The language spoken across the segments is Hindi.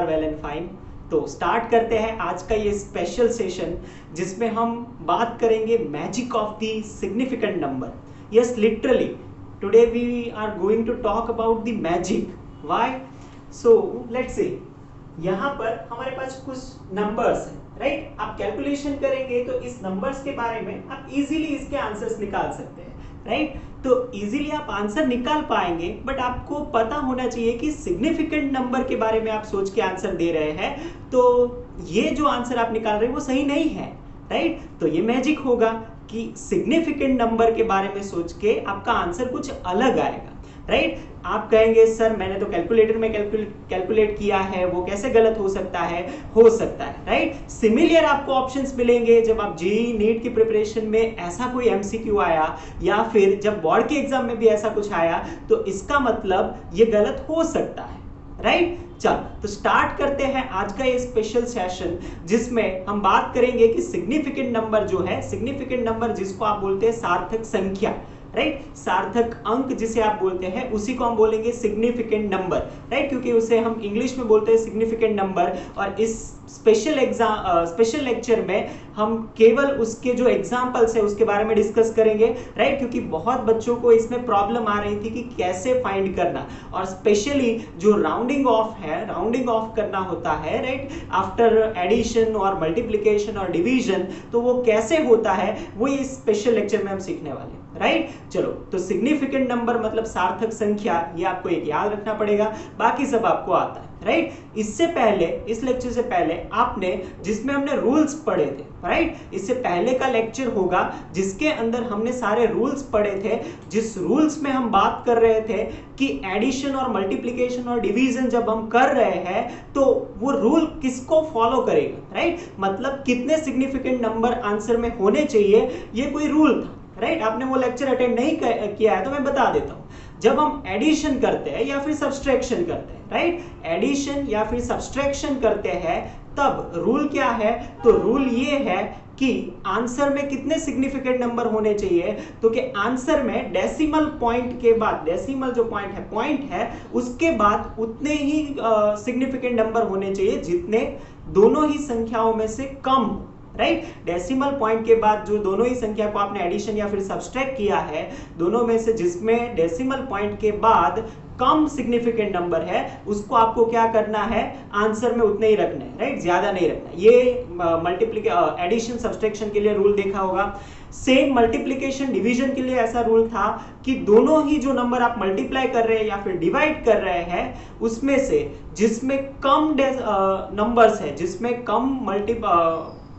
Are well and fine. तो स्टार्ट करते हैं आज का ये स्पेशल सेशन जिसमें हम बात करेंगे magic of the significant number. Yes, literally today we are going to talk about the magic. Why? So let's say यहाँ पर हमारे पास कुछ नंबर्स हैं, राइट? आप कैलकुलेशन करेंगे तो इस नंबर्स के बारे में आप इजीली इसके आंसर्स निकाल सकते हैं, राइट? तो इजीली आप आंसर निकाल पाएंगे, बट आपको पता होना चाहिए कि सिग्निफिकेंट नंबर के बारे में आप सोच के आंसर दे रहे हैं तो ये जो आंसर आप निकाल रहे हैं वो सही नहीं है, राइट? तो ये मैजिक होगा कि सिग्निफिकेंट नंबर के बारे में सोच के आपका आंसर कुछ अलग आएगा, राइट? आप कहेंगे सर मैंने तो कैलकुलेटर में कैलकुलेट किया है, वो कैसे गलत हो सकता है? हो सकता है, राइट? सिमिलर आपको ऑप्शंस मिलेंगे जब आप जेईई नीट की प्रिपरेशन में ऐसा कोई एमसीक्यू आया या फिर जब बोर्ड के एग्जाम में भी ऐसा कुछ आया तो इसका मतलब ये गलत हो सकता है, राइट? चल तो स्टार्ट करते हैं आज का ये स्पेशल सेशन जिसमें हम बात करेंगे कि सिग्निफिकेंट नंबर जो है, सिग्निफिकेंट नंबर जिसको आप बोलते हैं सार्थक संख्या, राइट? सार्थक अंक जिसे आप बोलते हैं उसी को हम बोलेंगे सिग्निफिकेंट नंबर, राइट? क्योंकि उसे हम इंग्लिश में बोलते हैं सिग्निफिकेंट नंबर। और इस स्पेशल लेक्चर में हम केवल उसके जो एग्जांपल्स है उसके बारे में डिस्कस करेंगे, राइट? क्योंकि बहुत बच्चों को इसमें प्रॉब्लम आ रही थी कि कैसे फाइंड करना, और स्पेशली जो राउंडिंग ऑफ है, राउंडिंग ऑफ करना होता है, राइट? आफ्टर एडिशन और मल्टीप्लिकेशन और डिवीजन, तो वो कैसे होता है वो इस स्पेशल लेक्चर में हम सीखने वाले हैं, राइट? चलो, तो सिग्निफिकेंट नंबर मतलब सार्थक संख्या, ये आपको एक याद रखना पड़ेगा, बाकी सब आपको आता है, राइट? इससे पहले, इस लेक्चर से पहले आपने जिसमें हमने रूल्स पढ़े थे, राइट? इससे पहले का लेक्चर होगा जिसके अंदर हमने सारे रूल्स पढ़े थे, जिस रूल्स में हम बात कर रहे थे कि एडिशन और मल्टीप्लिकेशन और डिवीजन जब हम कर रहे हैं तो वो रूल किसको फॉलो करेगा, राइट? मतलब कितने सिग्निफिकेंट नंबर आंसर में होने चाहिए, ये कोई रूल था, राइट? आपने वो लेक्चर अटेंड नहीं किया है तो मैं बता देता हूं। जब हम एडिशन करते हैं या फिर सब्सट्रैक्शन करते हैं, राइट? एडिशन या फिर सब्सट्रैक्शन करते हैं तब रूल क्या है? तो रूल ये है कि आंसर में कितने सिग्निफिकेंट नंबर होने चाहिए, तो कि आंसर में डेसिमल पॉइंट के बाद, डेसिमल जो पॉइंट है उसके बाद उतने ही सिग्निफिकेंट नंबर होने चाहिए जितने दोनों ही संख्याओं में से कम हो, राइट? डेसिमल पॉइंट के बाद जो दोनों ही संख्या को आपने एडिशन या फिर सब्सट्रैक्ट किया है, दोनों में से जिसमें डेसिमल पॉइंट के बाद कम सिग्निफिकेंट नंबर है उसको आपको क्या करना है? आंसर में उतने ही रखना है, राइट? ज्यादा नहीं रखना है। ये एडिशन सब्सट्रैक्शन के लिए रूल देखा होगा। सेम मल्टीप्लिकेशन डिवीजन के लिए ऐसा रूल था कि दोनों ही जो नंबर आप मल्टीप्लाई कर रहे हैं या फिर डिवाइड कर रहे हैं उसमें से जिसमें कम नंबर्स है, जिसमें कम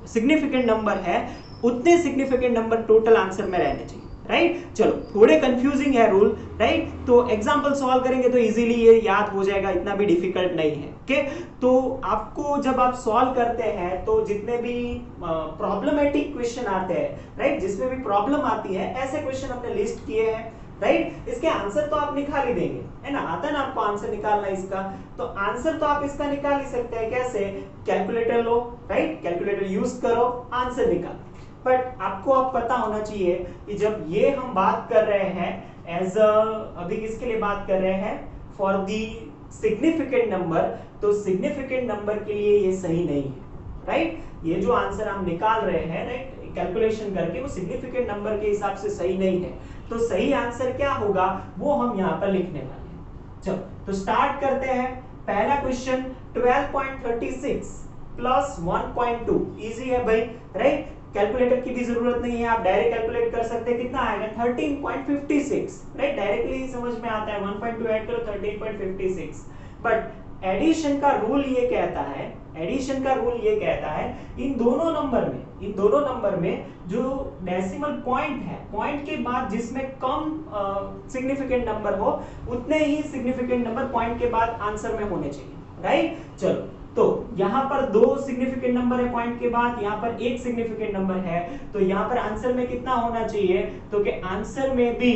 सिग्निफिकेंट नंबर है, उतने सिग्निफिकेंट नंबर टोटल आंसर में रहने चाहिए, राइट? चलो, थोड़े कंफ्यूजिंग है रूल, राइट? तो एग्जांपल सॉल्व करेंगे तो इजीली ये याद हो जाएगा, इतना भी डिफिकल्ट नहीं है, ओके? तो आपको जब आप सॉल्व करते हैं तो जितने भी प्रॉब्लमेटिक क्वेश्चन आते हैं, राइट, जिसमें भी प्रॉब्लम आती है, ऐसे क्वेश्चन हमने लिस्ट किए हैं, राइट? इसके आंसर तो आप निकाल ही देंगे, है ना? आता है ना आपको आंसर निकालना इसका, तो आंसर तो आप इसका निकाल ही सकते हैं। कैसे? कैलकुलेटर लो, राइट? कैलकुलेटर यूज करो, आंसर निकाल। बट आपको अब पता होना चाहिए कि जब ये हम बात कर रहे हैं एज अभी किसके लिए बात कर रहे हैं? फॉर दी सिग्निफिकेंट नंबर, तो सिग्निफिकेंट नंबर के लिए ये सही नहीं है, राइट? ये जो आंसर हम निकाल रहे हैं, राइट, कैलकुलेशन करके, वो सिग्निफिकेंट नंबर के हिसाब से सही नहीं है। तो सही आंसर क्या होगा वो हम यहाँ पर लिखने वाले हैं। चलो, तो स्टार्ट करते हैं। पहला क्वेश्चन 12.36 प्लस 1.2, इजी है भाई, राइट? कैलकुलेटर की भी जरूरत नहीं है, आप डायरेक्ट कैलकुलेट कर सकते हैं। कितना आएगा? 13.56, राइट? डायरेक्टली समझ में आता है, 1.2 ऐड करो 13.56। बट एडिशन का रूल ये कहता है, एडिशन का रूल ये कहता है इन दोनों नंबर में जो डेसिमल पॉइंट है, पॉइंट के बाद जिसमें कम सिग्निफिकेंट नंबर हो उतने ही सिग्निफिकेंट नंबर पॉइंट के बाद आंसर में होने चाहिए, राइट? चलो, तो यहाँ पर 2 सिग्निफिकेंट नंबर है पॉइंट के बाद, यहाँ पर 1 सिग्निफिकेंट नंबर है, तो यहाँ पर आंसर में कितना होना चाहिए? तो कि आंसर में भी,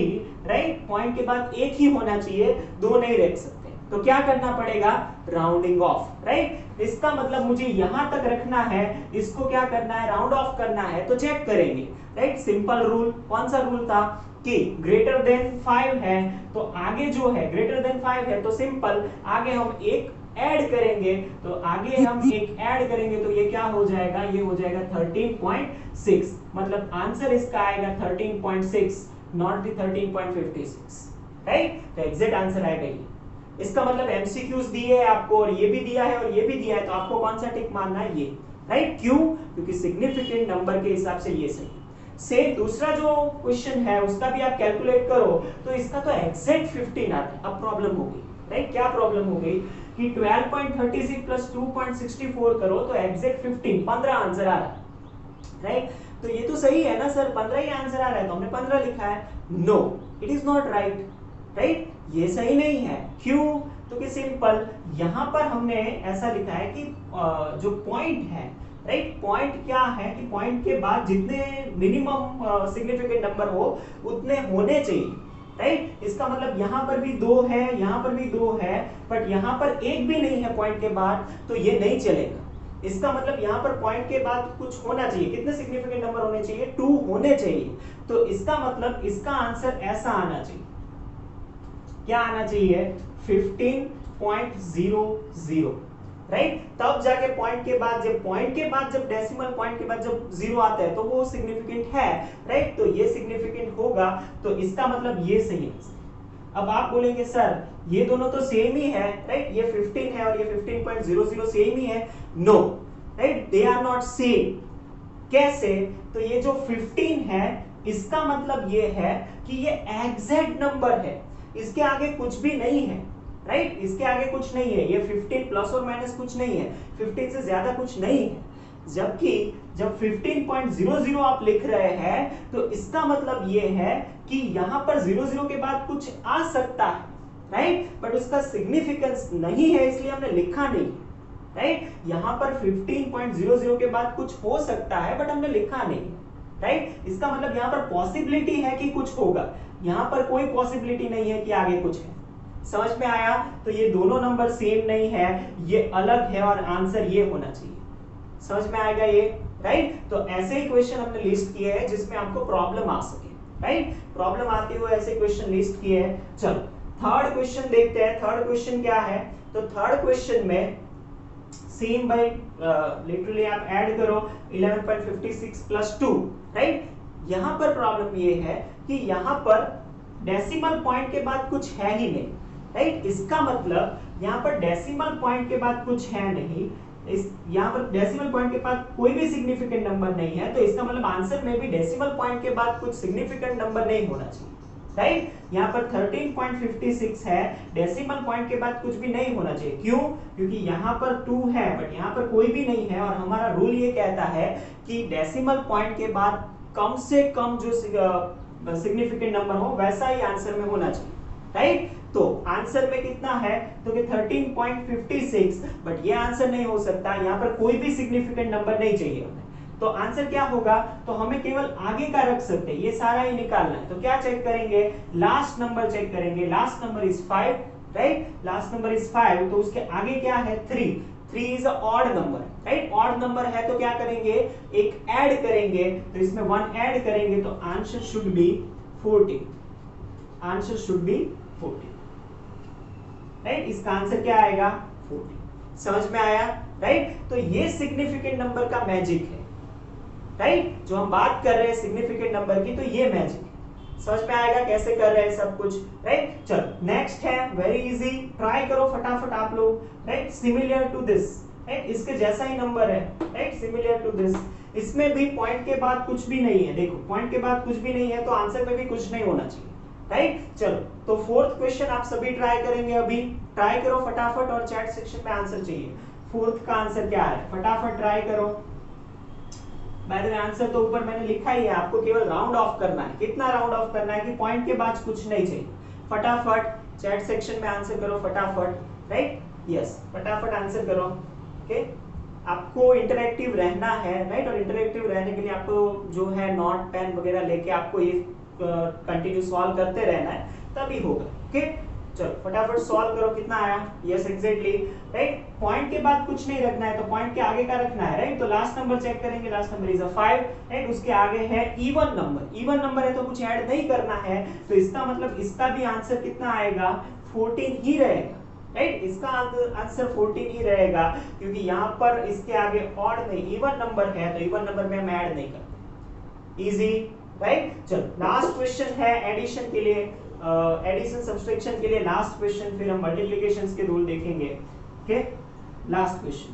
राइट, पॉइंट के बाद 1 ही होना चाहिए, 2 नहीं रख सकते। तो क्या करना पड़ेगा? Rounding off, right? इसका मतलब मुझे यहां तक रखना है, इसको क्या करना है? राउंड ऑफ करना है। तो चेक करेंगे, राइट? सिंपल रूल, कौन सा रूल था कि ग्रेटर देन 5 है, तो आगे जो है ग्रेटर देन 5 है तो सिंपल आगे हम 1 ऐड करेंगे तो आगे हम एक ऐड करेंगे तो ये क्या हो जाएगा, ये हो जाएगा 13.6, मतलब आंसर इसका आएगा 13.6, नॉट द 13.56, राइट। तो एग्जैक्ट आंसर आएगा ये। इसका मतलब एमसीक्यूज दिए है आपको और ये भी दिया है और ये भी दिया है, तो आपको कौन सा टिक मारना है, ये, राइट। क्यों? क्योंकि सिग्निफिकेंट नंबर के हिसाब से ये सही। सेम दूसरा जो क्वेश्चन है उसका भी आप कैलकुलेट करो तो इसका तो एग्जैक्ट 15 आता है। अब प्रॉब्लम हो गई, राइट। क्या प्रॉब्लम हो गई कि 12.36 प्लस 2.64 करो तो एग्जैक्ट 15 आंसर आ रहा है, राइट। तो ये तो सही है ना सर, 15 ही आंसर आ रहा है तो हमने 15 लिखा है। No, it is not right, right. ये सही नहीं है। क्यों? तो कि सिंपल, यहां पर हमने ऐसा लिखा है कि जो पॉइंट है, राइट, पॉइंट क्या है कि पॉइंट के बाद जितने मिनिमम सिग्निफिकेंट नंबर हो उतने होने चाहिए, राइट। इसका मतलब यहां पर भी 2 है, यहां पर भी 2 है, बट यहां पर एक भी नहीं है पॉइंट के बाद, तो ये नहीं चलेगा। इसका मतलब यहां पर पॉइंट के बाद कुछ होना चाहिए। कितने सिग्निफिकेंट नंबर होने चाहिए? 2 होने चाहिए। तो इसका मतलब इसका आंसर ऐसा आना चाहिए, क्या आना चाहिए, 15.00, राइट। तब जाके पॉइंट के बाद, जब डेसिमल पॉइंट के बाद जब 0 आता है तो वो सिग्निफिकेंट है, राइट। तो ये सिग्निफिकेंट होगा, तो इसका मतलब ये सही है। अब आप बोलेंगे सर ये दोनों तो सेम ही है, राइट, ये 15 है और ये 15.00 सेम ही है। No, right, they are not same. कैसे? तो ये जो 15 है इसका मतलब ये है कि ये एग्जैक्ट नंबर है, इसके आगे कुछ भी नहीं है, राइट। इसके आगे कुछ नहीं है, ये 15 प्लस और माइनस कुछ नहीं है, 15 से ज्यादा कुछ नहीं है। जबकि जब 15.00 आप लिख रहे हैं तो इसका मतलब ये है कि यहां पर 00 के बाद कुछ आ सकता है, राइट, बट उसका सिग्निफिकेंस नहीं है, इसलिए हमने लिखा नहीं, राइट। यहां पर 15.00 के बाद कुछ हो सकता है बट हमने लिखा नहीं, राइट। इसका मतलब यहां पर पॉसिबिलिटी है कि कुछ होगा, यहां पर कोई पॉसिबिलिटी नहीं है कि आगे कुछ है। समझ में आया? तो ये दोनों नंबर सेम नहीं है, ये अलग है और आंसर ये होना चाहिए। समझ में आएगा ये, राइट। तो ऐसे ही क्वेश्चन हमने लिस्ट किए हैं जिसमें आपको प्रॉब्लम आ सके, राइट। प्रॉब्लम आते हुए ऐसे क्वेश्चन लिस्ट किए हैं। चलो थर्ड क्वेश्चन देखते हैं। थर्ड क्वेश्चन क्या है? तो थर्ड क्वेश्चन में सेम बाय लिटरली आप ऐड करो 11.56 प्लस 2, राइट। यहां पर प्रॉब्लम ये है कि यहां पर डेसिमल पॉइंट के बाद कुछ है ही नहीं, राइट। इसका मतलब यहां पर डेसिमल पॉइंट के बाद कुछ है नहीं, इस यहां पर डेसिमल पॉइंट के बाद कोई भी सिग्निफिकेंट नंबर नहीं है, तो इसका मतलब आंसर में भी डेसिमल पॉइंट के बाद कुछ सिग्निफिकेंट नंबर नहीं होना चाहिए, राइट। यहां पर 13.56 है, डेसिमल पॉइंट के बाद कुछ भी नहीं होना चाहिए। क्यों? क्योंकि यहां पर 2 है बट यहां पर कोई भी नहीं है, और हमारा रूल ये कहता है कि डेसिमल पॉइंट के बाद कम से कम जो सिग्निफिकेंट नंबर हो वैसा ही आंसर में होना चाहिए, राइट। तो आंसर में कितना है? तो कि 13.56, बट ये आंसर नहीं हो सकता, यहां पर कोई भी सिग्निफिकेंट नंबर नहीं चाहिए हमें। तो आंसर क्या होगा? तो हमें केवल आगे का रख सकते हैं, ये सारा ही निकालना है। तो क्या चेक करेंगे? लास्ट नंबर चेक करेंगे। Last number is 5, right. Last number is 5, तो उसके आगे क्या है? 3। 3 is a odd number, right. Odd number है तो क्या करेंगे? एक ऐड करेंगे, तो इसमें 1 ऐड करेंगे तो answer should be 14। Answer should be 14, right. इसका आंसर क्या आएगा? 14। समझ में आया, राइट। तो ये सिग्निफिकेंट नंबर का मैजिक है, राइट। जो हम बात कर रहे हैं सिग्निफिकेंट नंबर की, तो ये मैजिक है। समझ में आएगा कैसे कर रहे हैं सब कुछ, राइट। चलो नेक्स्ट है, वेरी इजी, ट्राई करो फटाफट आप लोग, right. Similar to this, right, इसके जैसा ही नंबर है, राइट, सिमिलर टू दिस। इसमें भी पॉइंट के बाद कुछ भी नहीं है, देखो पॉइंट के बाद कुछ भी नहीं है तो आंसर में भी कुछ नहीं होना चाहिए, राइट। चलो तो फोर्थ क्वेश्चन आप सभी ट्राई करेंगे, अभी ट्राई करो फटाफट और चैट सेक्शन में आंसर चाहिए। फोर्थ का आंसर क्या है? फटाफट ट्राई करो। बाय द वे आंसर तो ऊपर मैंने लिखा ही है, आपको केवल राउंड ऑफ करना है। कितना राउंड ऑफ करना है कि पॉइंट के बाद कुछ नहीं चाहिए। फटाफट चैट सेक्शन में आंसर करो फटाफट, राइट। यस, फटाफट आंसर करो। ओके, आपको इंटरेक्टिव रहना है, राइट। और इंटरेक्टिव रहने के लिए आपको जो है नोट पेन वगैरह लेके आपको ये कंटिन्यू सॉल्व करते रहना है, तभी होगा। ओके, चलो फटाफट सॉल्व करो। कितना आया? Yes exactly, right. पॉइंट के बाद कुछ नहीं रखना है तो पॉइंट के आगे का रखना है, राइट। तो लास्ट नंबर चेक करेंगे, last number is a 5, right. उसके आगे है इवन नंबर, इवन नंबर है तो कुछ ऐड नहीं करना है, तो इसका मतलब इसका भी आंसर कितना आएगा? 14 ही रहेगा, राइट। इसका आंसर 14 ही रहेगा, क्योंकि यहाँ पर इसके आगे ऑड नहीं इवन नंबर है, तो इवन नंबर में हम ऐड नहीं करते। Easy, right. चलो लास्ट क्वेश्चन है एडिशन के लिए, एडिशन सब्सट्रैक्शन के लिए लास्ट क्वेश्चन, फिर हम मल्टीप्लिकेशन के रूल देखेंगे। Okay, last question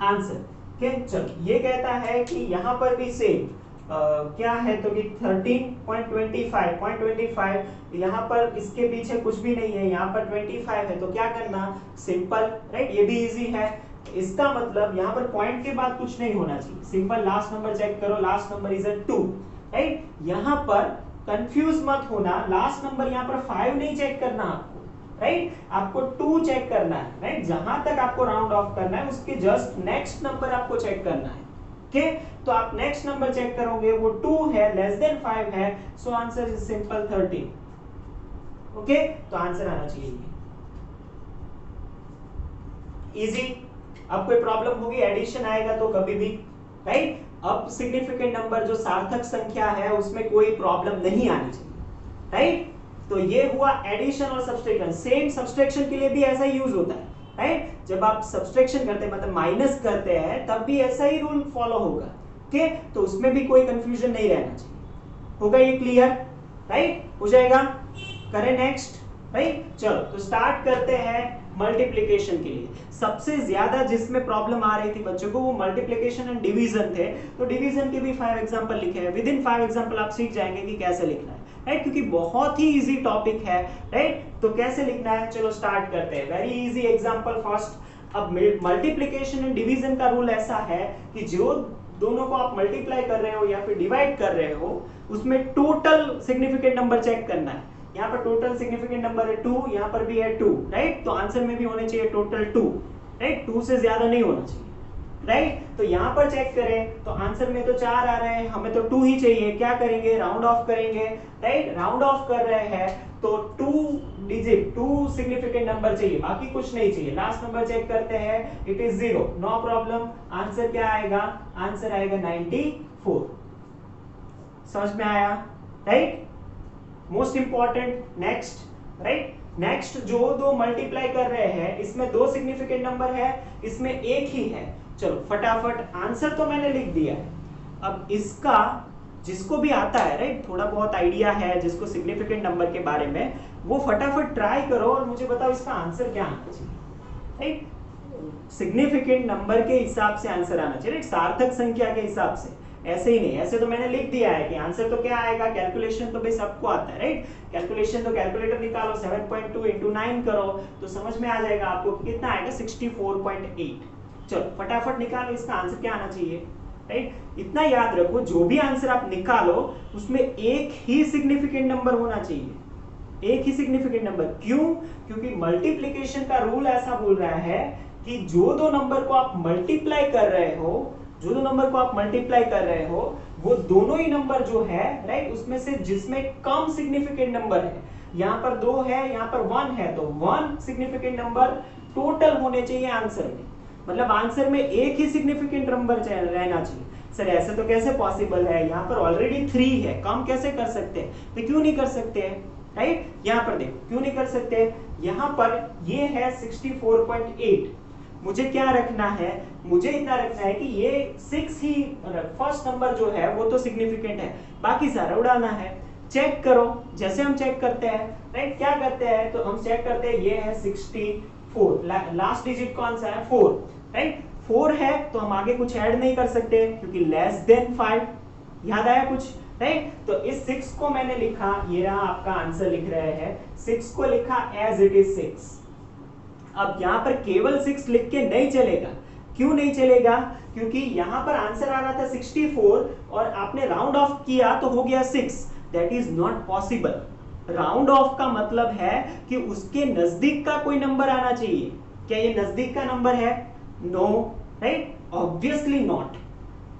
answer. Okay, चलो ये कहता है कि यहाँ पर भी सेम क्या है, तो कि 13.25 यहाँ पर इसके पीछे कुछ भी नहीं है, यहाँ पर 25 है, तो क्या करना, सिंपल, राइट। ये भी इजी है। इसका मतलब यहाँ पर पॉइंट के बाद कुछ नहीं होना चाहिए, सिंपल लास्ट नंबर चेक करो, लास्ट नंबर इज 2, राइट। यहाँ पर कंफ्यूज मत होना, लास्ट नंबर यहाँ पर 5 नहीं चेक करना आपको, राइट, आपको 2 चेक करना है, राइट। जहां तक आपको राउंड ऑफ करना है उसके जस्ट नेक्स्ट नंबर आपको चेक करना है। ओके, तो आप नेक्स्ट नंबर चेक करोगे, वो 2 है, लेस देन 5 है, so answer is simple 13। Okay, तो आंसर आना चाहिए इजी। अब कोई प्रॉब्लम होगी, एडिशन आएगा तो कभी भी, राइट। अब सिग्निफिकेंट नंबर जो सार्थक संख्या है उसमें कोई प्रॉब्लम नहीं आनी चाहिए, राइट। तो ये हुआ एडिशन और सब्सट्रैक्शन। सेम सब्सट्रैक्शन के लिए भी ऐसा ही यूज होता है, राइट। जब आप सब्सट्रैक्शन करते हैं मतलब माइनस करते हैं, तब भी ऐसा ही रूल फॉलो होगा। ओके, तो उसमें भी कोई कंफ्यूजन नहीं रहना चाहिए। होगा ये क्लियर, राइट, हो जाएगा। करें नेक्स्ट, राइट। चलो तो स्टार्ट करते हैं मल्टीप्लिकेशन के लिए। सबसे ज्यादा जिसमें प्रॉब्लम आ रही थी बच्चों को वो मल्टीप्लिकेशन एंड डिवीजन थे, तो डिवीजन के भी 5 एग्जांपल लिखे हैं। विद इन 5 एग्जांपल आप सीख जाएंगे कि कैसे लिखना है, राइट, क्योंकि बहुत ही इजी टॉपिक है, राइट। तो कैसे लिखना है, चलो स्टार्ट करते हैं। Very easy example first. अब मल्टीप्लिकेशन एंड डिवीजन का रूल ऐसा है कि जो दोनों को आप मल्टीप्लाई कर रहे हो या फिर डिवाइड कर रहे हो, उसमें टोटल सिग्निफिकेंट नंबर चेक करना है। यहाँ पर टोटल सिग्निफिकेंट नंबर है 2, यहाँ पर भी है 2, राइट। तो आंसर में भी होने चाहिए टोटल 2, राइट, 2 से ज्यादा नहीं होना चाहिए, राइट। तो यहाँ पर चेक करें तो आंसर में तो 4 आ रहे हैं, हमें तो 2 ही चाहिए। क्या करेंगे, राउंड ऑफ करेंगे, राइट। राउंड ऑफ कर रहे हैं तो 2 डिजिट 2 सिग्निफिकेंट नंबर चाहिए, बाकी कुछ नहीं चाहिए। लास्ट नंबर चेक करते हैं, it is 0, no problem. Answer क्या आएगा, आंसर आएगा 94। समझ में आया, राइट। Most important next, right. Next जो दो मल्टीप्लाई कर रहे हैं, इसमें 2 सिग्निफिकेंट नंबर है, इसमें एक ही है। चलो फटाफट, आंसर तो मैंने लिख दिया है। अब इसका जिसको भी आता है, राइट, थोड़ा बहुत आइडिया है जिसको सिग्निफिकेंट नंबर के बारे में, वो फटाफट ट्राई करो और मुझे बताओ इसका आंसर क्या आना चाहिए, राइट। सिग्निफिकेंट नंबर के हिसाब से आंसर आना चाहिए, राइट, सार्थक संख्या के हिसाब से, ऐसे ही नहीं। ऐसे तो मैंने लिख दिया है कि आंसर तो क्या आएगा, कैलकुलेशन तो भाई सबको आता है, राइट। कैलकुलेशन तो कैलकुलेटर निकालो, 7.2 × 9 करो तो समझ में आ जाएगा आपको कितना आएगा, 64.8। चलो फटाफट निकालो, इसका आंसर क्या आना चाहिए, राइट। इतना याद रखो, जो भी आंसर आप निकालो उसमें एक ही सिग्निफिकेंट नंबर होना चाहिए, एक ही सिग्निफिकेंट नंबर। क्यों, क्योंकि मल्टीप्लिकेशन का रूल ऐसा बोल रहा है कि जो दो नंबर को आप मल्टीप्लाई कर रहे हो, जो दो नंबर को आप मल्टीप्लाई कर रहे हो, वो दोनों ही नंबर जो है, राइट, उसमें से जिसमें कम सिग्निफिकेंट नंबर है, यहाँ पर 2 है, यहाँ पर 1 है, तो 1 सिग्निफिकेंट नंबर टोटल होने चाहिए आंसर में। मतलब आंसर में एक ही सिग्निफिकेंट नंबर रहना चाहिए। सर ऐसे तो कैसे पॉसिबल है, यहाँ पर ऑलरेडी 3 है, कम कैसे कर सकते हैं, तो क्यों नहीं कर सकते हैं, राइट। यहाँ पर देखो क्यों नहीं कर सकते, यहाँ पर ये है 64.8, मुझे क्या रखना है, मुझे इतना रखना है कि ये 6 ही फर्स्ट नंबर जो है वो तो सिग्निफिकेंट है, बाकी सारा उड़ाना है। चेक करो, जैसे हम चेक करते हैं, राइट, क्या करते हैं, तो हम चेक करते हैं, ये है 64, लास्ट डिजिट कौन सा है, 4, राइट। 4 है तो हम आगे कुछ ऐड नहीं कर सकते क्योंकि लेस देन 5, याद आया कुछ, राइट। तो इस 6 को मैंने लिखा, ये रहा आपका आंसर लिख रहे हैं, 6 को लिखा एज इट इज 6। अब यहाँ पर केवल 6 लिख के नहीं चलेगा। क्यों नहीं चलेगा, क्योंकि यहाँ पर आंसर आ रहा था 64 और आपने राउंड ऑफ किया तो हो गया 6, that is not possible. Round of का मतलब है कि उसके नजदीक का कोई नंबर आना चाहिए। क्या ये नजदीक का नंबर है, no, right, obviously not,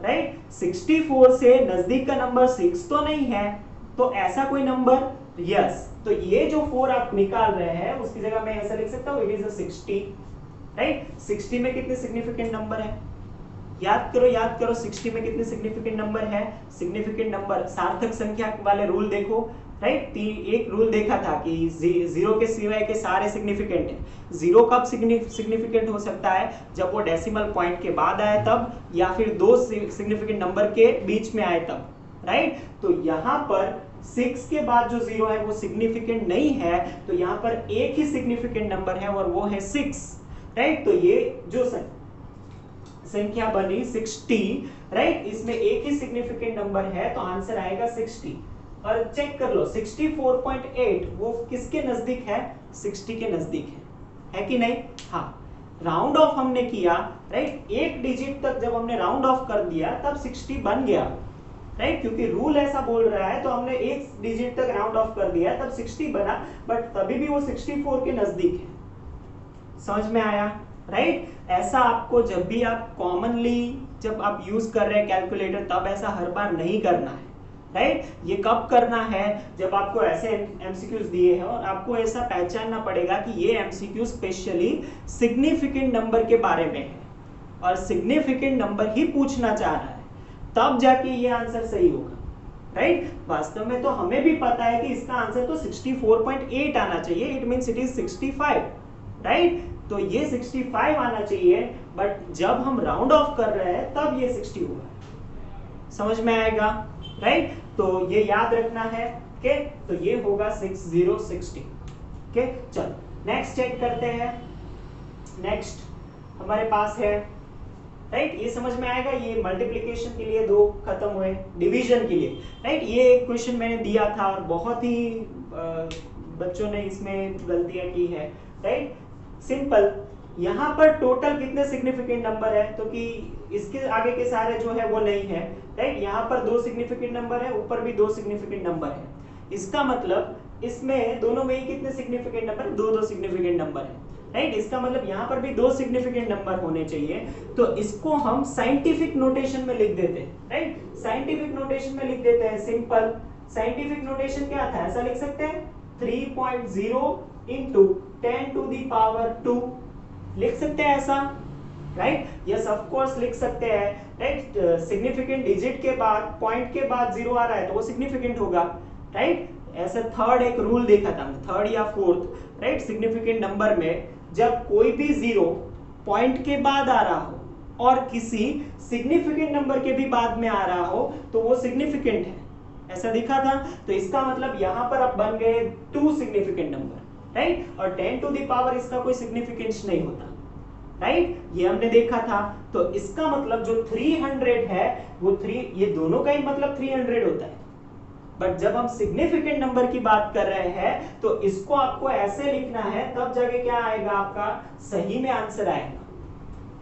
right. 64 से नजदीक का नंबर 6 तो नहीं है, तो ऐसा कोई नंबर, यस। तो ये जो 4 आप निकाल रहे हैं उसकी जगह मैं ऐसा लिख सकता हूं, इट इज 60, राइट। 60 में कितने सिग्निफिकेंट नंबर है, याद करो 60 में कितने सिग्निफिकेंट नंबर है? सिग्निफिकेंट नंबर सार्थक संख्या वाले रूल देखो, राइट। एक रूल देखा था कि जीरो के सिवाय के सारे सिग्निफिकेंट है। जीरो कब सिग्निफिकेंट हो सकता है? जब वो डेसिमल पॉइंट के बाद आए तब, या फिर दो सिग्निफिकेंट नंबर के बीच में आए तब, राइट। तो यहाँ पर 6 के बाद जो जीरो है वो सिग्निफिकेंट नहीं है, तो यहाँ पर एक ही सिग्निफिकेंट नंबर है और वो है 6, राइट। तो ये जो संख्या बनी 60, राइट, इसमें एक ही सिग्निफिकेंट नंबर है, तो आंसर आएगा 60। और चेक कर लो 64.8 वो किसके नजदीक है? 60 के नजदीक है कि नहीं? हाँ, राउंड ऑफ हमने किया, राइट, एक डिजिट तक जब हमने राउंड ऑफ कर दिया तब 60 बन गया, राइट, क्योंकि रूल ऐसा बोल रहा है। तो हमने एक डिजिट तक राउंड ऑफ कर दिया तब 60 बना, बट तभी भी वो 64 के नजदीक है। समझ में आया, राइट। ऐसा आपको जब भी आप कॉमनली जब आप यूज कर रहे हैं कैलकुलेटर, तब ऐसा हर बार नहीं करना है, राइट। ये कब करना है? जब आपको ऐसे एमसीक्यूज दिए हैं और आपको ऐसा पहचानना पड़ेगा कि ये एमसीक्यू स्पेशली सिग्निफिकेंट नंबर के बारे में है और सिग्निफिकेंट नंबर ही पूछना चाह रहा है, तब जाके ये आंसर सही होगा, राइट। वास्तव में तो हमें भी पता है कि इसका आंसर तो 64.8 आना चाहिए, it means it is 65, right. तो ये 65 आना चाहिए, बट जब हम राउंड ऑफ कर रहे हैं तब ये 60 हुआ। समझ में आएगा, राइट। तो ये याद रखना है, ओके। तो ये होगा 6060, ओके। चलो नेक्स्ट चेक करते हैं। नेक्स्ट हमारे पास है, राइट, ये समझ में आएगा, ये मल्टीप्लिकेशन के लिए दो खत्म हुए, डिवीजन के लिए, राइट। ये एक क्वेश्चन मैंने दिया था और बहुत ही बच्चों ने इसमें गलतियां की है, राइट। सिंपल, यहाँ पर टोटल कितने सिग्निफिकेंट नंबर है? तो कि इसके आगे के सारे जो है वो नहीं है, राइट। यहाँ पर दो सिग्निफिकेंट नंबर है, ऊपर भी दो सिग्निफिकेंट नंबर है। इसका मतलब इसमें दोनों में ही कितने सिग्निफिकेंट नंबर? दो सिग्निफिकेंट नंबर है, राइट। इसका मतलब यहाँ पर भी दो सिग्निफिकेंट नंबर होने चाहिए। तो इसको हम साइंटिफिक नोटेशन में लिख देते हैं, राइट। साइंटिफिक नोटेशन में लिख देते हैं। सिंपल साइंटिफिक नोटेशन क्या था? ऐसा लिख सकते हैं 3.0 इंटू 10 टू दी पावर 2, लिख सकते हैं ऐसा, राइट। यस ऑफ कोर्स लिख सकते हैं, राइट। सिग्निफिकेंट डिजिट के बाद, पॉइंट के बाद जीरो आ रहा है तो वो सिग्निफिकेंट होगा, राइट। ऐसे थर्ड एक रूल देखा था, थर्ड या फोर्थ, राइट, सिग्निफिकेंट नंबर में जब कोई भी जीरो पॉइंट के बाद आ रहा हो और किसी सिग्निफिकेंट नंबर के भी बाद में आ रहा हो तो वो सिग्निफिकेंट है, ऐसा दिखा था। तो इसका मतलब यहाँ पर अब बन गए 2 सिग्निफिकेंट नंबर, राइट। और 10 टू दी पावर इसका कोई सिग्निफिकेंस नहीं होता, राइट, ये हमने देखा था। तो इसका मतलब जो 300 है वो 3, ये दोनों का ही मतलब 300 होता है। बट जब हम सिग्निफिकेंट नंबर की बात कर रहे हैं तो इसको आपको ऐसे लिखना है, तब जाके क्या आएगा? आपका सही में आंसर आएगा।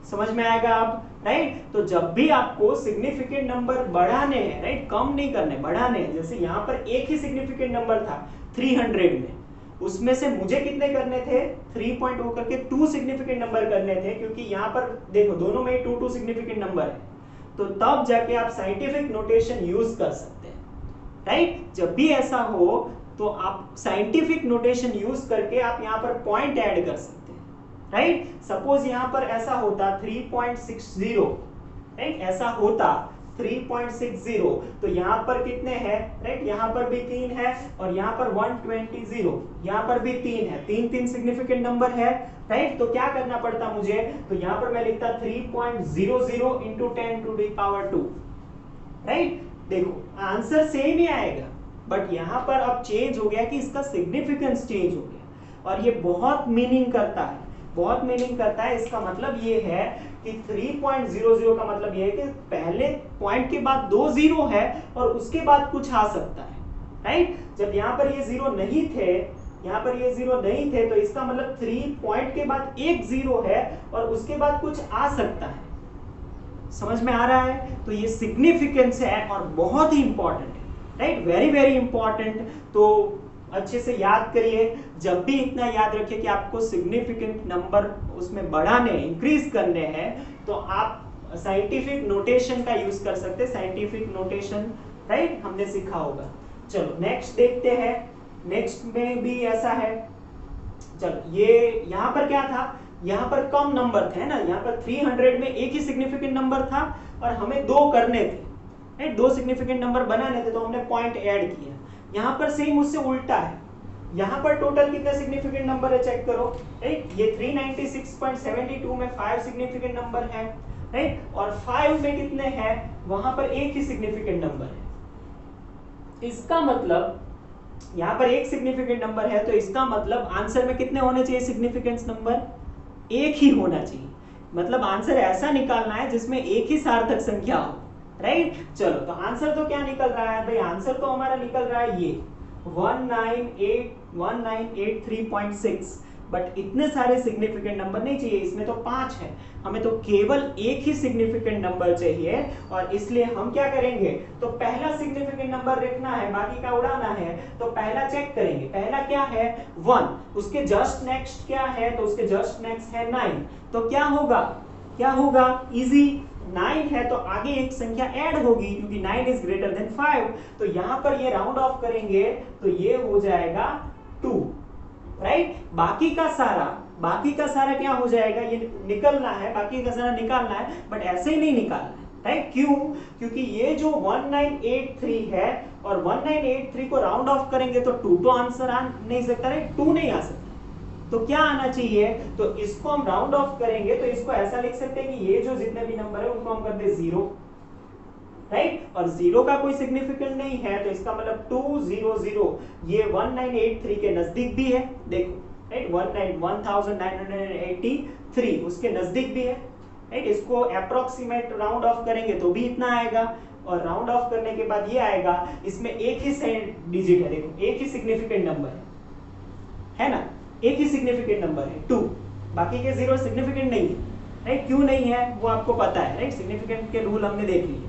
समझ में आएगा आप, राइट। तो जब भी आपको सिग्निफिकेंट नंबर बढ़ाने हैं, राइट, कम नहीं करने, बढ़ाने हैं। जैसे यहाँ पर एक ही सिग्निफिकेंट नंबर था 300 में, उसमें से मुझे कितने करने थे? 3 पॉइंट होकर के 2 सिग्निफिकेंट नंबर करने थे, क्योंकि यहाँ पर देखो दोनों में 2 सिग्निफिकेंट नंबर है। तो तब जाके आप साइंटिफिक नोटेशन यूज कर सकते हैं, राइट। जब भी ऐसा हो तो आप साइंटिफिक नोटेशन यूज करके आप यहाँ पर पॉइंट ऐड कर सकते हैं, राइट। सपोज यहाँ पर ऐसा होता 3.60, राइट, ऐसा होता 3.60, तो यहाँ पर कितने हैं? राइट, यहाँ पर भी 3 है और यहाँ पर 120, यहाँ पर भी 3 है, 3 सिग्निफिकेंट नंबर है, राइट। तो क्या करना पड़ता मुझे? तो यहाँ पर मैं लिखता 3.00 into 10 to the power 2, right. देखो आंसर सेम ही आएगा, बट यहाँ पर अब चेंज हो गया कि इसका सिग्निफिकेंस चेंज हो गया, और ये बहुत मीनिंग करता है, बहुत मीनिंग करता है। इसका मतलब ये है कि 3.00 का मतलब ये है कि पहले पॉइंट के बाद 2 जीरो है और उसके बाद कुछ आ सकता है, राइट। जब यहाँ पर ये जीरो नहीं थे, यहाँ पर ये जीरो नहीं थे, तो इसका मतलब 3 पॉइंट के बाद एक जीरो है और उसके बाद कुछ आ सकता है। समझ में आ रहा है? तो ये सिग्निफिकेंस है और बहुत ही इंपॉर्टेंट है, राइट, वेरी वेरी इंपॉर्टेंट। तो अच्छे से याद करिए, जब भी इतना याद रखिए कि आपको सिग्निफिकेंट नंबर उसमें बढ़ाने, इंक्रीज करने हैं, तो आप साइंटिफिक नोटेशन का यूज कर सकते हैं। साइंटिफिक नोटेशन, राइट, हमने सीखा होगा। चलो नेक्स्ट देखते हैं। नेक्स्ट में भी ऐसा है। चलो ये यहाँ पर क्या था? यहाँ पर कम नंबर थे ना, यहाँ पर 300 में एक ही सिग्निफिकेंट नंबर था और हमें 2 करने थे, राइट, 2 सिग्निफिकेंट नंबर बनाने थे, तो हमने पॉइंट ऐड किया। यहाँ पर सेम उससे उल्टा है, यहाँ पर टोटल कितने सिग्निफिकेंट नंबर है चेक करो, राइट, ये 396.72 में 5 सिग्निफिकेंट नंबर है, राइट, और 5 में कितने हैं, वहां पर एक ही सिग्निफिकेंट नंबर है। इसका मतलब यहाँ पर एक सिग्निफिकेंट नंबर है, तो इसका मतलब आंसर में कितने होने चाहिए सिग्निफिकेंस नंबर, एक ही होना चाहिए। मतलब आंसर ऐसा निकालना है जिसमें एक ही सार्थक संख्या हो, राइट। चलो तो आंसर तो क्या निकल रहा है भाई, आंसर तो हमारा निकल रहा है ये 1983.6, बट इतने सारे सिग्निफिकेंट नंबर नहीं चाहिए, इसमें तो 5 है, हमें तो केवल एक ही सिग्निफिकेंट नंबर चाहिए, और इसलिए हम क्या करेंगे, तो पहला सिग्निफिकेंट नंबर रखना है, बाकी का उड़ाना है। तो पहला चेक करेंगे, पहला क्या है 1, उसके जस्ट नेक्स्ट क्या है, तो उसके जस्ट नेक्स्ट है 9, तो क्या होगा, क्या होगा, इजी, 9 है तो आगे एक संख्या ऐड होगी क्योंकि 9 इज ग्रेटर देन 5, तो यहां पर ये राउंड ऑफ करेंगे तो ये हो जाएगा 2, राइट। बाकी का सारा क्या हो जाएगा, ये निकलना है, बाकी का सारा निकालना है, बट ऐसे ही नहीं निकालना है, राइट। क्यों, क्योंकि ये जो 1983 है और 1983 को राउंड ऑफ करेंगे तो 2 तो आंसर आ नहीं सकता, राइट, 2 नहीं आ सकता, तो क्या आना चाहिए, तो इसको हम राउंड ऑफ करेंगे तो इसको ऐसा लिख सकते हैं कि ये जो जितने भी नंबर है उनको हम कर दे 0, राइट, और 0 का कोई सिग्निफिकेंट नहीं है, तो इसका मतलब 200 ये 1983 के नजदीक भी है, देखो, राइट, 1983 उसके नजदीक भी है, राइट। इसको अप्रोक्सीमेट राउंड ऑफ करेंगे तो भी इतना आएगा, और राउंड ऑफ करने के बाद ये आएगा, इसमें एक ही डिजिट है, देखो एक ही सिग्निफिकेंट नंबर है ना, एक ही सिग्निफिकेंट नंबर है 2, बाकी के 0 सिग्निफिकेंट नहीं है, राइट। क्यों नहीं है वो आपको पता है, राइट, सिग्निफिकेंट के रूल हमने देख लिए,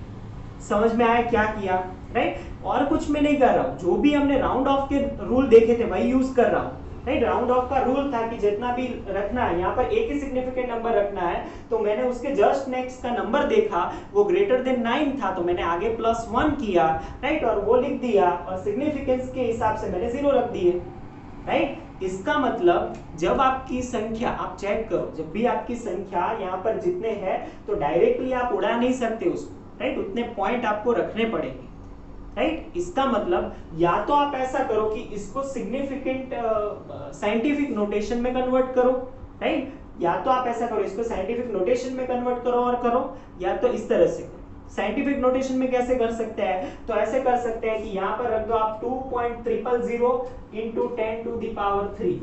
समझ में आया क्या किया, राइट। और कुछ मैं नहीं कर रहा हूं, जो भी हमने राउंड ऑफ के रूल देखे थे वही यूज कर रहा हूं, राइट। राउंड ऑफ का रूल था कि जितना भी रखना है, यहाँ पर एक ही सिग्निफिकेंट नंबर रखना है, तो मैंने उसके जस्ट नेक्स्ट का नंबर देखा, वो ग्रेटर देन 9 था, तो मैंने आगे +1 किया, राइट, और वो लिख दिया, और सिग्निफिकेंस के हिसाब से मैंने 0 रख दिए, राइट। इसका मतलब जब आपकी संख्या, आप चेक करो, जब भी आपकी संख्या यहाँ पर जितने हैं तो डायरेक्टली आप उड़ा नहीं सकते उसको, राइट, उतने पॉइंट आपको रखने पड़ेंगे, राइट। इसका मतलब या तो आप ऐसा करो कि इसको सिग्निफिकेंट साइंटिफिक नोटेशन में कन्वर्ट करो, राइट, या तो आप ऐसा करो इसको साइंटिफिक नोटेशन में कन्वर्ट करो और करो, या तो इस तरह से करो। साइंटिफिक नोटेशन में कैसे कर सकते हैं, तो ऐसे कर सकते हैं कि यहाँ पर रख दो आप 2.000 इंटू 10 टू द पावर 3,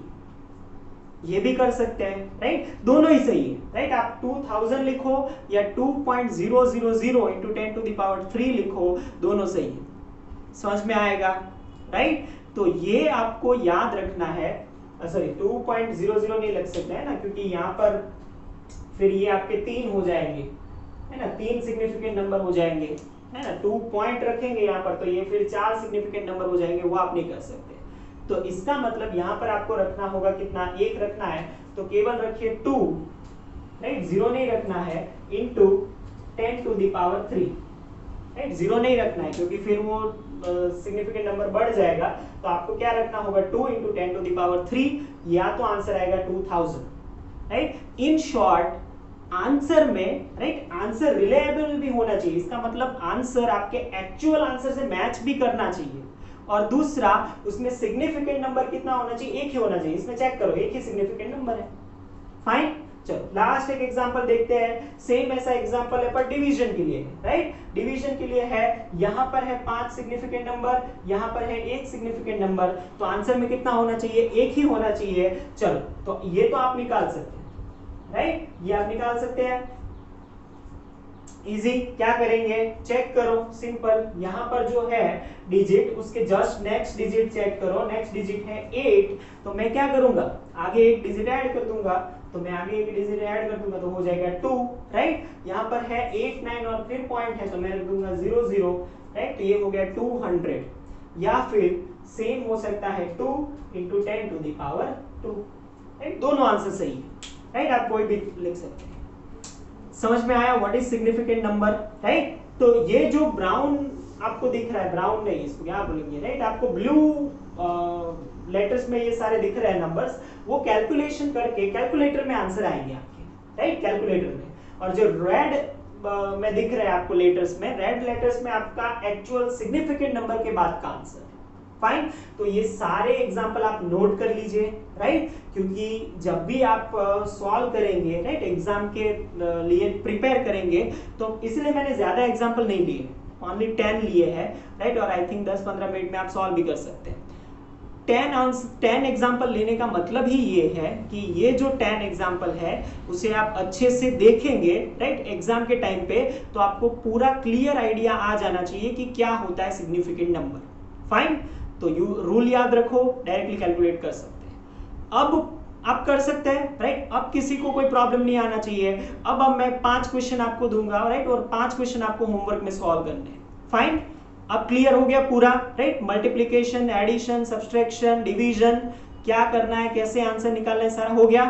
ये भी कर सकते हैं, राइट, दोनों ही सही है, राइट। आप 2000 लिखो या 2.000 इंटू 10 टू द पावर 3 लिखो, दोनों सही है, समझ में आएगा, राइट। तो ये आपको याद रखना है, सॉरी 2.00 नहीं लग सकता है ना, क्योंकि यहाँ पर फिर ये आपके 3 हो जाएंगे, है ना, 3 सिग्निफिकेंट नंबर हो जाएंगे, है ना, 2 पॉइंट रखेंगे यहाँ पर, तो ये फिर 4 सिग्निफिकेंट नंबर हो जाएंगे, वो आप नहीं कर सकते। तो इसका मतलब यहाँ पर आपको रखना होगा कितना, 1 रखना है, तो केवल रखिए 2, राइट, 0 नहीं रखना है, into 10 to the power 3, right, 0 नहीं रखना है क्योंकि फिर वो सिग्निफिकेंट नंबर बढ़ जाएगा, तो आपको क्या रखना होगा, 2 इंटू 10 टू द पावर 3, या तो आंसर आएगा 2000, राइट। इन शॉर्ट आंसर में, राइट, आंसर रिलायबल भी होना चाहिए, इसका मतलब आंसर आपके एक्चुअल आंसर से मैच भी करना चाहिए, और दूसरा उसमें सिग्निफिकेंट नंबर कितना होना चाहिए, एक ही होना चाहिए, इसमें चेक करो एक ही सिग्निफिकेंट नंबर है, फाइन। चलो लास्ट एक एग्जांपल देखते हैं, सेम ऐसा एग्जांपल है पर डिवीजन के लिए, राइट, डिवीजन के लिए है, यहां पर है 5 सिग्निफिकेंट नंबर, यहां पर है 1 सिग्निफिकेंट नंबर, तो आंसर में कितना होना चाहिए, एक ही होना चाहिए। चलो तो ये तो आप निकाल सकते हैं, राइट, ये आप निकाल सकते हैं, इजी। क्या करेंगे, चेक करो, सिंपल, यहां पर जो है डिजिट, उसके जस्ट नेक्स्ट डिजिट चेक करो, नेक्स्ट डिजिट है 8, तो मैं क्या करूंगा, आगे एक डिजिट ऐड कर दूंगा, तो मैं आगे एक डिजिट ऐड कर दूंगा तो हो जाएगा 2, राइट। यहां पर है 8 9 और फिर पॉइंट है, तो मैं रख दूंगा 0 0, राइट, तो ये हो गया 200, या फिर सेम हो सकता है 2 into 10 to the power 2, right, दोनों आंसर सही है, राइट, आप कोई भी लिख सकते हैं। समझ में आया what is significant number, right. तो ये जो ब्राउन आपको दिख रहा है, ब्राउन नहीं, इसको क्या बोलेंगे, राइट, आपको ब्लू लेटर्स में ये सारे दिख रहे हैं नंबर्स, वो कैलकुलेशन करके कैलकुलेटर में आंसर आएंगे आपके, राइट, कैलकुलेटर में। और जो रेड में दिख रहा है आपको लेटर्स में, रेड लेटर्स में आपका एक्चुअल सिग्निफिकेंट नंबर के बाद का आंसर। फाइन, तो ये सारे एग्जांपल आप नोट कर लीजिए, राइट, क्योंकि जब भी आप सॉल्व करेंगे, राइट, एग्जाम के लिए प्रिपेयर करेंगे, तो इसलिए मैंने ज्यादा एग्जांपल नहीं लिए, ओनली 10 लिए हैं, राइट, और आई थिंक 10-15 मिनट में आप सॉल्व भी कर सकते हैं। 10 एग्जाम्पल लेने का मतलब ही ये है कि ये जो 10 एग्जाम्पल है उसे आप अच्छे से देखेंगे, राइट, एग्जाम के टाइम पे, तो आपको पूरा क्लियर आइडिया आ जाना चाहिए कि क्या होता है सिग्निफिकेंट नंबर। फाइन, तो रूल याद रखो, डायरेक्टली कैलकुलेट कर सकते हैं। अब आप कर सकते हैं, राइट, अब किसी को कोई प्रॉब्लम नहीं आना चाहिए। अब मैं 5 क्वेश्चन आपको दूंगा, राइट, और 5 क्वेश्चन आपको होमवर्क में सॉल्व करने हैं। फाइन, अब क्लियर हो गया पूरा, right, multiplication, addition, subtraction, division, क्या करना है, कैसे आंसर निकालना है, सारा हो गया,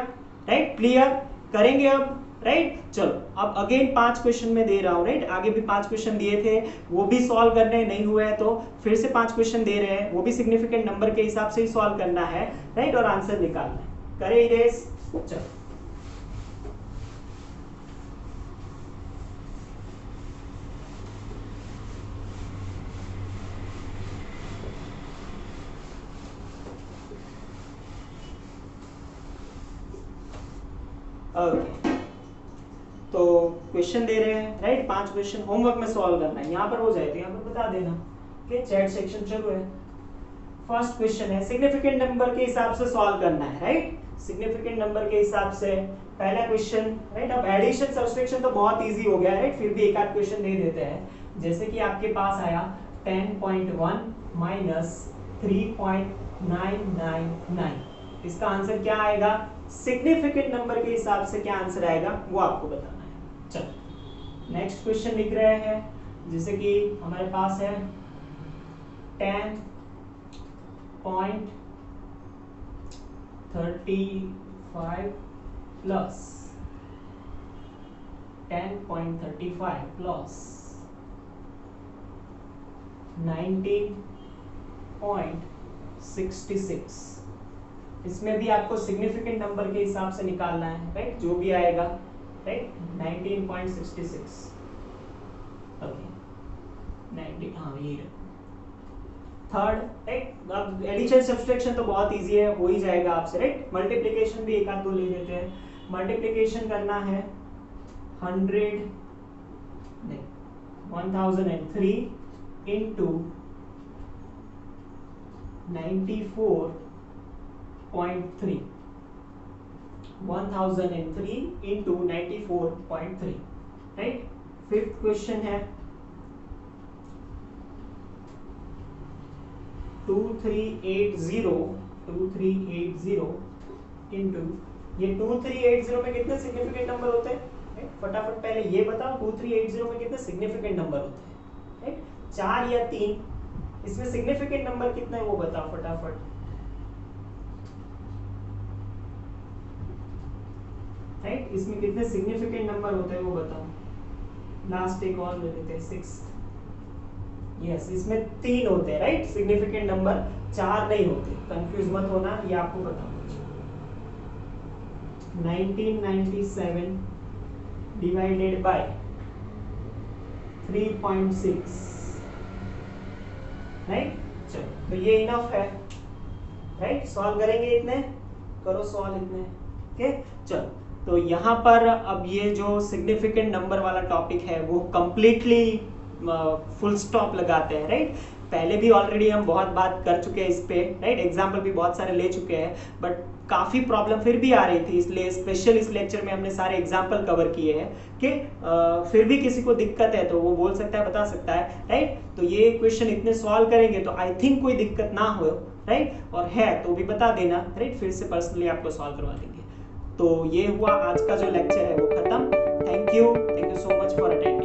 राइट, क्लियर करेंगे अब, राइट। चलो अब अगेन 5 क्वेश्चन में दे रहा हूं, राइट, आगे भी 5 क्वेश्चन दिए थे, वो भी सॉल्व करने नहीं हुए हैं, तो फिर से 5 क्वेश्चन दे रहे हैं, वो भी सिग्निफिकेंट नंबर के हिसाब से ही सॉल्व करना है, राइट, और आंसर निकालना है। करे इरेज, चलो ओके, तो क्वेश्चन दे रहे हैं, राइट, 5 क्वेश्चन होमवर्क में सॉल्व करना है। यहाँ पर हो जाए तो यहाँ पर बता देना कि चैट सेक्शन चालू है। फर्स्ट क्वेश्चन है सिग्निफिकेंट नंबर के हिसाब से सॉल्व करना है, राइट, सिग्निफिकेंट नंबर के हिसाब से पहला क्वेश्चन, राइट। अब एडिशन सब्सट्रैक्शन तो बहुत इजी हो गया, राइट, फिर भी एक आध क्वेश्चन दे देते हैं। जैसे कि आपके पास आया 10.1 माइनस 3.999, इसका आंसर क्या आएगा, सिग्निफिकेंट नंबर के हिसाब से क्या आंसर आएगा वो आपको बताना है। चलो नेक्स्ट क्वेश्चन लिख रहे हैं, जैसे कि हमारे पास है 10.35 प्लस 10.35 प्लस 19.66, इसमें भी आपको सिग्निफिकेंट नंबर के हिसाब से निकालना है, राइट, जो भी आएगा, राइट, 19.66, ओके, 90, हाँ ये थर्ड, राइट। अब एडिशन सब्सट्रैक्शन तो बहुत इजी है, हो ही जाएगा आपसे, राइट। मल्टीप्लिकेशन भी एक आध दो ले लेते हैं। मल्टीप्लिकेशन करना है 1003 into 94.3, 1003 into 94.3, right. Fifth question है 2380 इंटू, ये 2380 में कितने सिग्निफिकेंट नंबर होते हैं, राइट, फटाफट पहले ये बताओ 2380 में कितने सिग्निफिकेंट नंबर होते हैं, राइट, 4 या 3, इसमें सिग्निफिकेंट नंबर कितने हैं वो बताओ फटाफट, राइट, इसमें कितने सिग्निफिकेंट नंबर होते हैं वो बताओ। लास्ट एक और ले लेते हैं 6, यस, इसमें 3 होते हैं, राइट, सिग्निफिकेंट नंबर, 4 नहीं होते, कंफ्यूज मत होना, ये आपको बताओ। 1997 डिवाइडेड बाय 3.6, राइट। चलो तो ये इनफ है, राइट, सॉल्व करेंगे इतने, करो सॉल्व इतने, ओके। चलो तो यहाँ पर अब ये जो सिग्निफिकेंट नंबर वाला टॉपिक है वो कंप्लीटली फुल स्टॉप लगाते हैं, राइट। पहले भी ऑलरेडी हम बहुत बात कर चुके हैं इस पे, राइट, एग्जाम्पल भी बहुत सारे ले चुके हैं, बट काफ़ी प्रॉब्लम फिर भी आ रही थी, इसलिए स्पेशल इस लेक्चर में हमने सारे एग्जाम्पल कवर किए हैं कि फिर भी किसी को दिक्कत है तो वो बोल सकता है, बता सकता है, राइट। तो ये क्वेश्चन इतने सॉल्व करेंगे तो आई थिंक कोई दिक्कत ना हो, राइट, और है तो भी बता देना, राइट, फिर से पर्सनली आपको सॉल्व करवा देंगे। तो ये हुआ आज का जो लेक्चर है वो खत्म। Thank you so much for attending.